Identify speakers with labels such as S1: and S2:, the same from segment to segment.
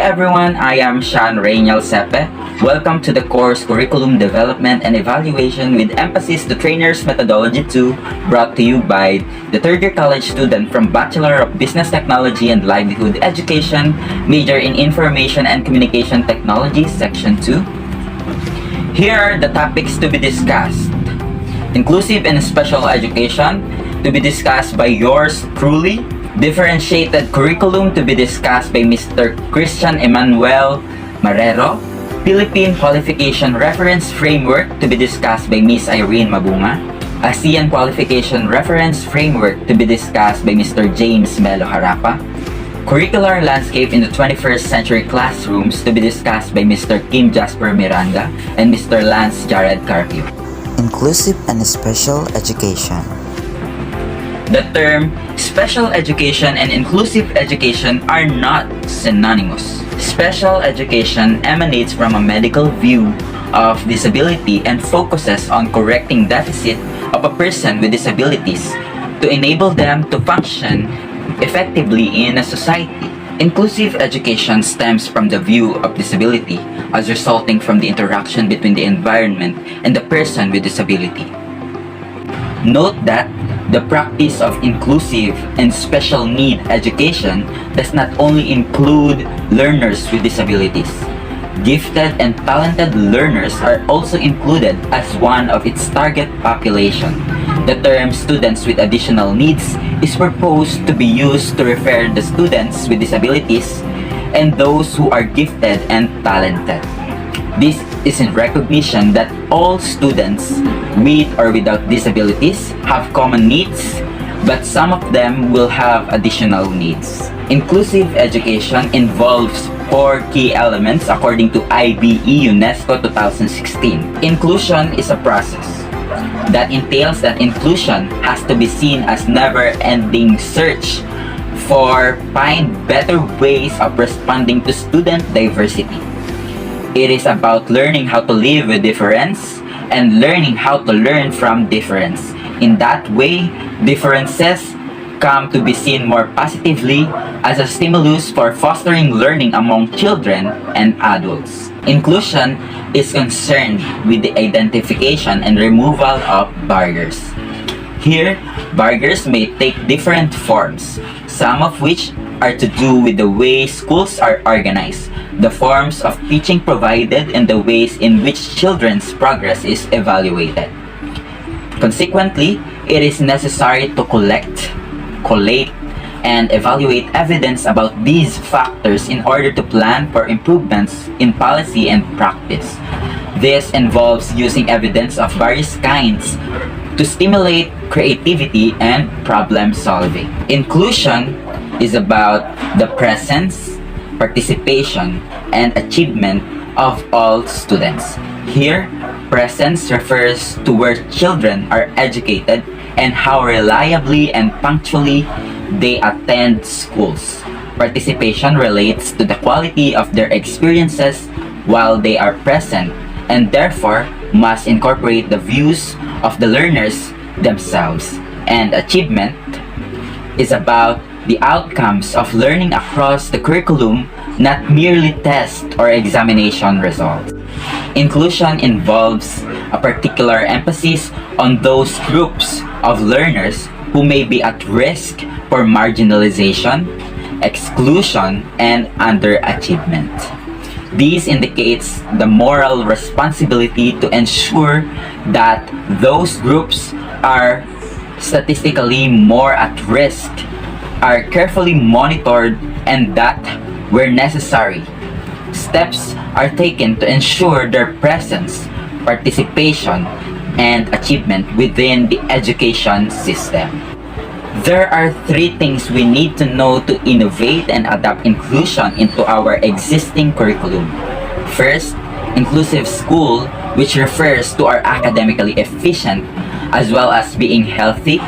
S1: everyone, I am Sean Reynal Sepe. Welcome to the course Curriculum Development and Evaluation with emphasis to Trainers Methodology 2, brought to you by the third year college student from Bachelor of Business Technology and Livelihood Education, major in Information and Communication Technology, Section 2. Here are the topics to be discussed. Inclusive and special education, to be discussed by yours truly. Differentiated curriculum, to be discussed by Mr. Christian Emmanuel Marrero. Philippine Qualification Reference Framework, to be discussed by Ms. Irene Mabunga. ASEAN Qualification Reference Framework, to be discussed by Mr. James Melo Harapa. Curricular Landscape in the 21st Century Classrooms, to be discussed by Mr. Kim Jasper Miranda and Mr. Lance Jared Carpio.
S2: Inclusive and special education.
S1: The term special education and inclusive education are not synonymous. Special education emanates from a medical view of disability and focuses on correcting deficit of a person with disabilities to enable them to function effectively in a society. Inclusive education stems from the view of disability as resulting from the interaction between the environment and the person with disability. Note that the practice of inclusive and special need education does not only include learners with disabilities. Gifted and talented learners are also included as one of its target population. The term students with additional needs is proposed to be used to refer the students with disabilities and those who are gifted and talented. This is in recognition that all students with or without disabilities have common needs, but some of them will have additional needs. Inclusive education involves 4 key elements according to IBE UNESCO 2016. Inclusion is a process that entails that inclusion has to be seen as never-ending search for find better ways of responding to student diversity. It is about learning how to live with difference and learning how to learn from difference. In that way, differences come to be seen more positively as a stimulus for fostering learning among children and adults. Inclusion is concerned with the identification and removal of barriers. Here, barriers may take different forms, some of which are to do with the way schools are organized, the forms of teaching provided, and the ways in which children's progress is evaluated. Consequently, it is necessary to collect, collate, and evaluate evidence about these factors in order to plan for improvements in policy and practice. This involves using evidence of various kinds to stimulate creativity and problem solving. Inclusion is about the presence, participation, and achievement of all students. Here, presence refers to where children are educated and how reliably and punctually they attend schools. Participation relates to the quality of their experiences while they are present and therefore must incorporate the views of the learners themselves. And achievement is about the outcomes of learning across the curriculum, not merely test or examination results. Inclusion involves a particular emphasis on those groups of learners who may be at risk for marginalization, exclusion, and underachievement. This indicates the moral responsibility to ensure that those groups are statistically more at risk, are carefully monitored, and that, where necessary, steps are taken to ensure their presence, participation, and achievement within the education system. There are 3 things we need to know to innovate and adapt inclusion into our existing curriculum. First, inclusive school, which refers to our academically efficient as well as being healthy,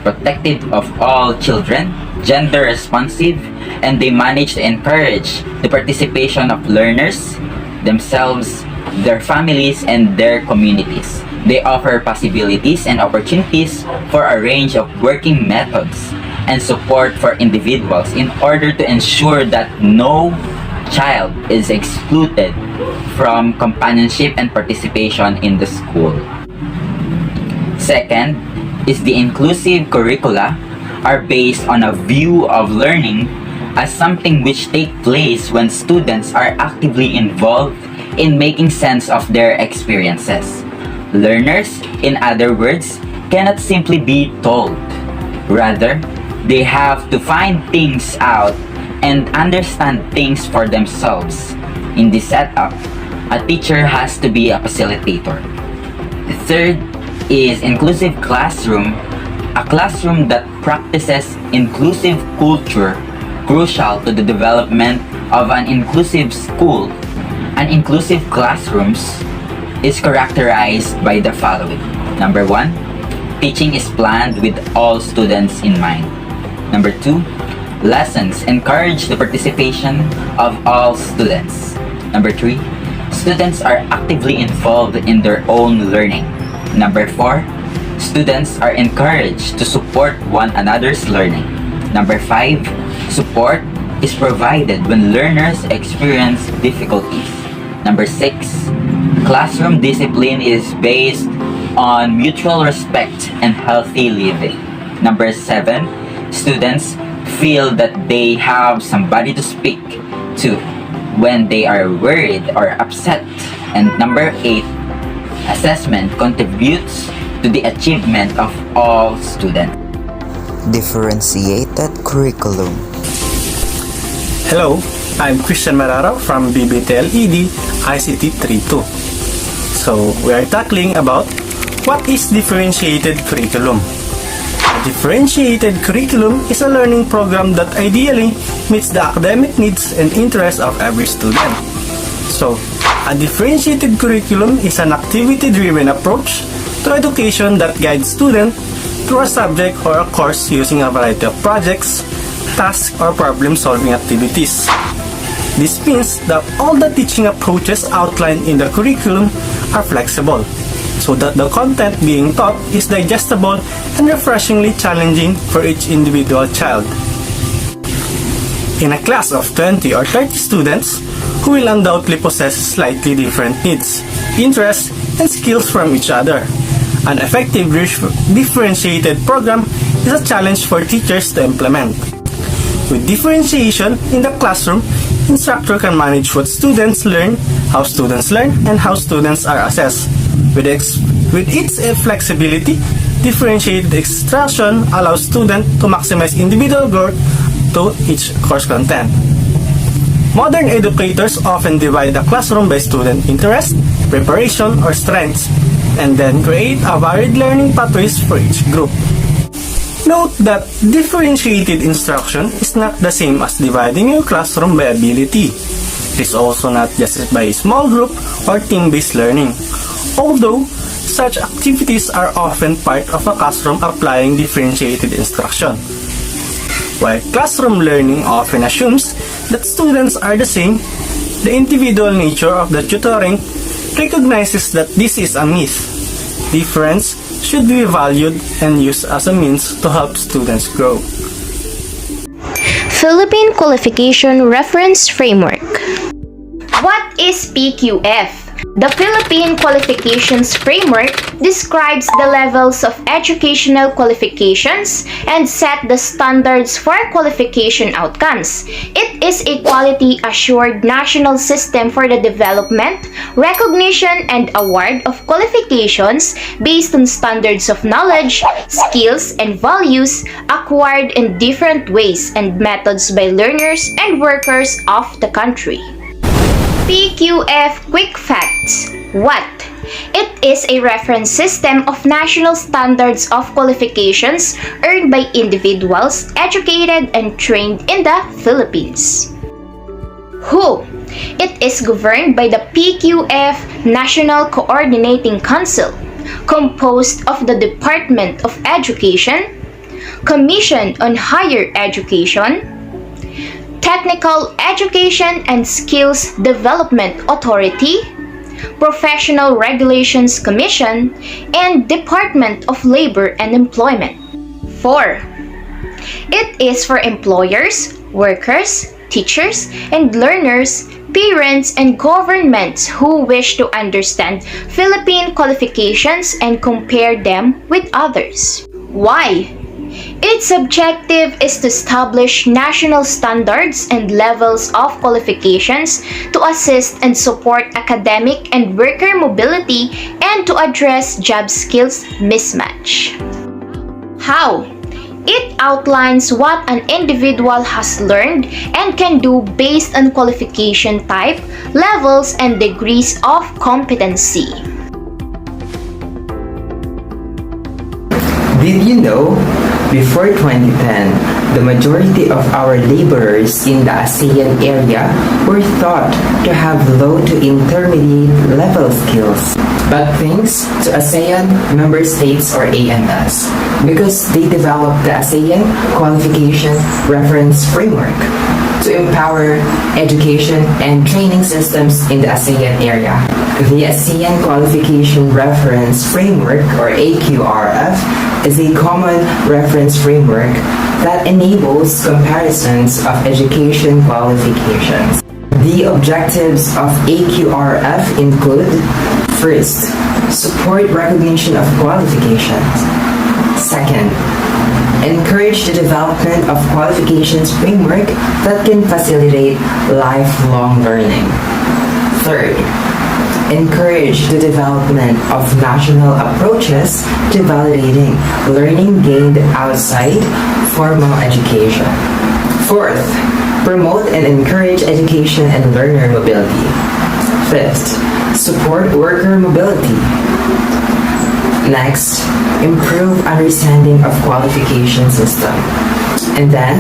S1: protective of all children, gender responsive, and they manage to encourage the participation of learners, themselves, their families, and their communities. They offer possibilities and opportunities for a range of working methods and support for individuals in order to ensure that no child is excluded from companionship and participation in the school. Second is the inclusive curricula are based on a view of learning as something which take place when students are actively involved in making sense of their experiences. Learners, in other words, cannot simply be told. Rather, they have to find things out and understand things for themselves. In this setup, a teacher has to be a facilitator. The third is inclusive classroom, a classroom that practices inclusive culture crucial to the development of an inclusive school. An inclusive classrooms is characterized by the following. Number 1, teaching is planned with all students in mind. Number 2, lessons encourage the participation of all students. Number 3, students are actively involved in their own learning. Number 4, students are encouraged to support one another's learning. Number 5, support is provided when learners experience difficulties. Number 6, classroom discipline is based on mutual respect and healthy living. Number 7, students feel that they have somebody to speak to when they are worried or upset. And number 8, assessment contributes to the achievement of all students.
S2: Differentiated curriculum.
S3: Hello, I'm Christian Mararo from BBTLED ICT 32. So, we are tackling about what is differentiated curriculum. A differentiated curriculum is a learning program that ideally meets the academic needs and interests of every student. So, a differentiated curriculum is an activity-driven approach to education that guides students through a subject or a course using a variety of projects, tasks, or problem-solving activities. This means that all the teaching approaches outlined in the curriculum are flexible, so that the content being taught is digestible and refreshingly challenging for each individual child. In a class of 20 or 30 students, who will undoubtedly possess slightly different needs, interests, and skills from each other, an effective differentiated program is a challenge for teachers to implement. With differentiation in the classroom, instructor can manage what students learn, how students learn, and how students are assessed. With its flexibility, differentiated instruction allows students to maximize individual growth to each course content. Modern educators often divide the classroom by student interest, preparation, or strengths, and then create a varied learning pathways for each group. Note that differentiated instruction is not the same as dividing your classroom by ability. It is also not just by small group or team-based learning, although such activities are often part of a classroom applying differentiated instruction. While classroom learning often assumes that students are the same, the individual nature of the tutoring recognizes that this is a myth. Difference should be valued and used as a means to help students grow.
S4: Philippine Qualification Reference Framework. What is PQF? The Philippine Qualifications Framework describes the levels of educational qualifications and set the standards for qualification outcomes. It is a quality-assured national system for the development, recognition, and award of qualifications based on standards of knowledge, skills, and values acquired in different ways and methods by learners and workers of the country. PQF Quick Facts. What? It is a reference system of national standards of qualifications earned by individuals educated and trained in the Philippines. Who? It is governed by the PQF National Coordinating Council, composed of the Department of Education, Commission on Higher Education, Technical Education and Skills Development Authority, Professional Regulations Commission, and Department of Labor and Employment. 4. It is for employers, workers, teachers and learners, parents, and governments who wish to understand Philippine qualifications and compare them with others. Why? Its objective is to establish national standards and levels of qualifications to assist and support academic and worker mobility and to address job skills mismatch. How? It outlines what an individual has learned and can do based on qualification type, levels, and degrees of competency.
S5: Did you know, before 2010, the majority of our laborers in the ASEAN area were thought to have low to intermediate level skills? But thanks to ASEAN Member States or AMS, because they developed the ASEAN Qualification Reference Framework to empower education and training systems in the ASEAN area. The ASEAN Qualification Reference Framework or AQRF is a common reference framework that enables comparisons of education qualifications. The objectives of AQRF include: first, support recognition of qualifications. Second, encourage the development of qualifications framework that can facilitate lifelong learning. Third, encourage the development of national approaches to validating learning gained outside formal education. Fourth, promote and encourage education and learner mobility. Fifth, support worker mobility. Next, improve understanding of qualification system. And then,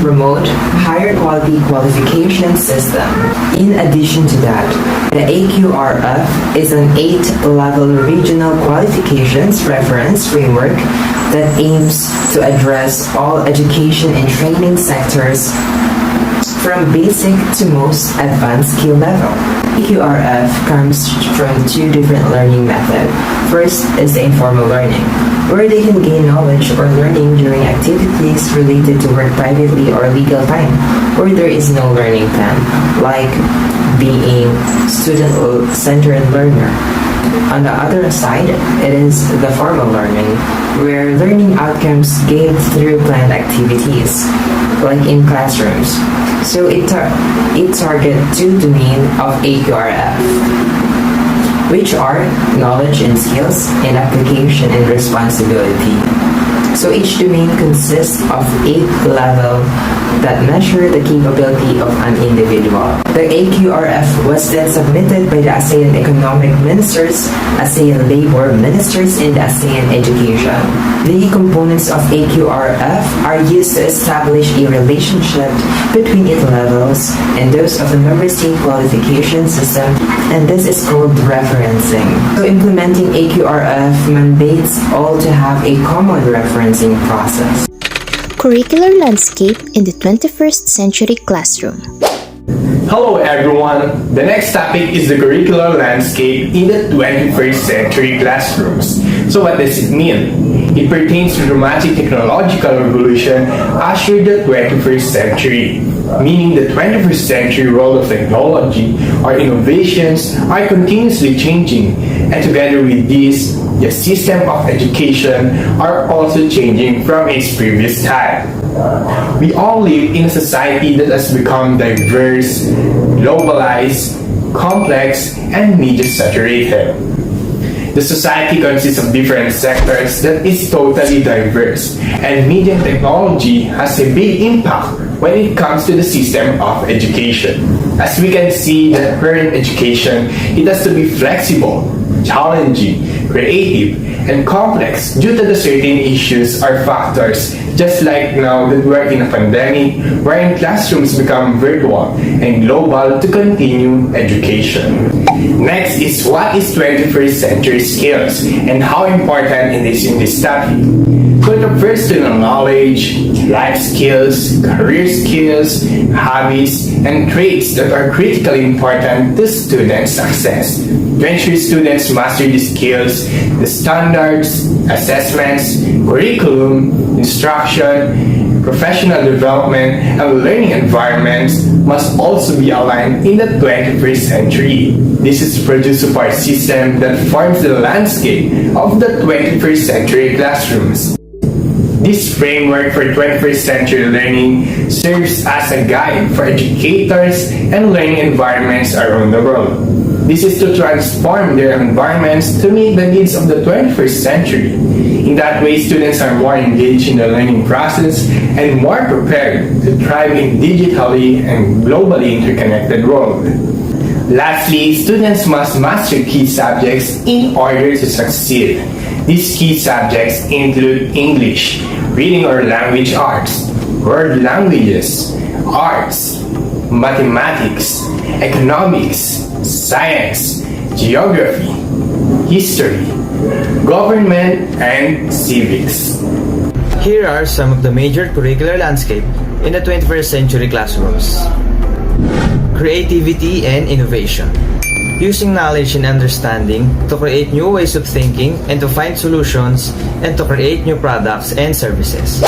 S5: promote higher quality qualification system. In addition to that, the AQRF is an 8-level regional qualifications reference framework that aims to address all education and training sectors from basic to most advanced skill level. AQRF comes from 2 different learning methods. First is the informal learning, where they can gain knowledge or learning during activities related to work privately or legal time, where there is no learning plan, like being student-centered learner. On the other side, it is the formal learning, where learning outcomes gained through planned activities, like in classrooms. So it targets 2 domains of AQRF, which are knowledge and skills and application and responsibility. So each domain consists of 8 levels that measure the capability of an individual. The AQRF was then submitted by the ASEAN Economic Ministers, ASEAN Labor Ministers, and ASEAN Education. The components of AQRF are used to establish a relationship between its levels and those of the member state qualification system, and this is called referencing. So implementing AQRF mandates all to have a common referencing process.
S4: Curricular landscape in the 21st century classroom.
S6: Hello everyone! The next topic is the curricular landscape in the 21st century classrooms. So what does it mean? It pertains to dramatic technological revolution ushered the 21st century, meaning the 21st century role of technology or innovations are continuously changing, and together with this, the system of education are also changing from its previous time. We all live in a society that has become diverse, globalized, complex, and media-saturated. The society consists of different sectors that is totally diverse, and media and technology has a big impact when it comes to the system of education. As we can see that current education, it has to be flexible, challenging, creative, and complex due to the certain issues or factors, just like now that we're in a pandemic wherein classrooms become virtual and global to continue education. Next is what is 21st century skills and how important it is in this topic. So the personal knowledge, life skills, career skills, hobbies, and traits that are critically important to student success. To ensure students master the skills, the standards, assessments, curriculum, instruction, professional development, and learning environments must also be aligned in the 21st century. This is to produce a support system that forms the landscape of the 21st century classrooms. This framework for 21st century learning serves as a guide for educators and learning environments around the world. This is to transform their environments to meet the needs of the 21st century. In that way, students are more engaged in the learning process and more prepared to thrive in digitally and globally interconnected world. Lastly, students must master key subjects in order to succeed. These key subjects include English, reading or language arts, world languages, arts, mathematics, economics, science, geography, history, government, and civics.
S7: Here are some of the major curricular landscape in the 21st century classrooms. Creativity and innovation. Using knowledge and understanding to create new ways of thinking and to find solutions and to create new products and services.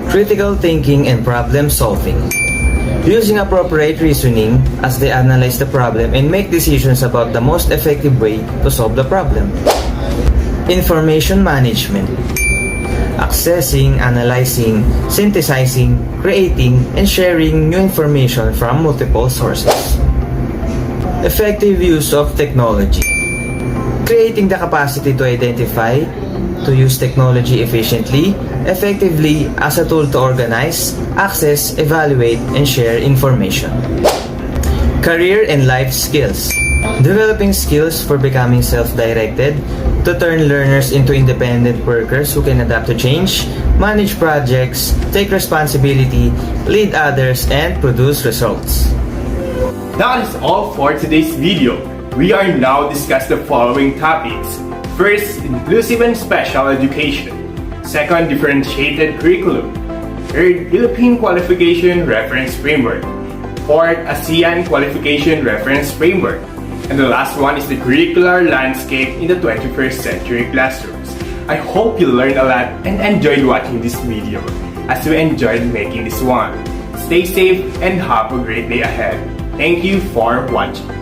S7: Critical thinking and problem solving. Using appropriate reasoning as they analyze the problem and make decisions about the most effective way to solve the problem. Information management. Accessing, analyzing, synthesizing, creating, and sharing new information from multiple sources. Effective use of technology. Creating the capacity to identify, to use technology efficiently, effectively as a tool to organize, access, evaluate, and share information. Career and life skills. Developing skills for becoming self-directed, to turn learners into independent workers who can adapt to change, manage projects, take responsibility, lead others, and produce results.
S6: That is all for today's video. We are now discuss the following topics. First, inclusive and special education. Second, differentiated curriculum. Third, Philippine Qualification Reference Framework. Fourth, ASEAN Qualification Reference Framework. And the last one is the curricular landscape in the 21st century classrooms. I hope you learned a lot and enjoyed watching this video as we enjoyed making this one. Stay safe and have a great day ahead. Thank you for watching.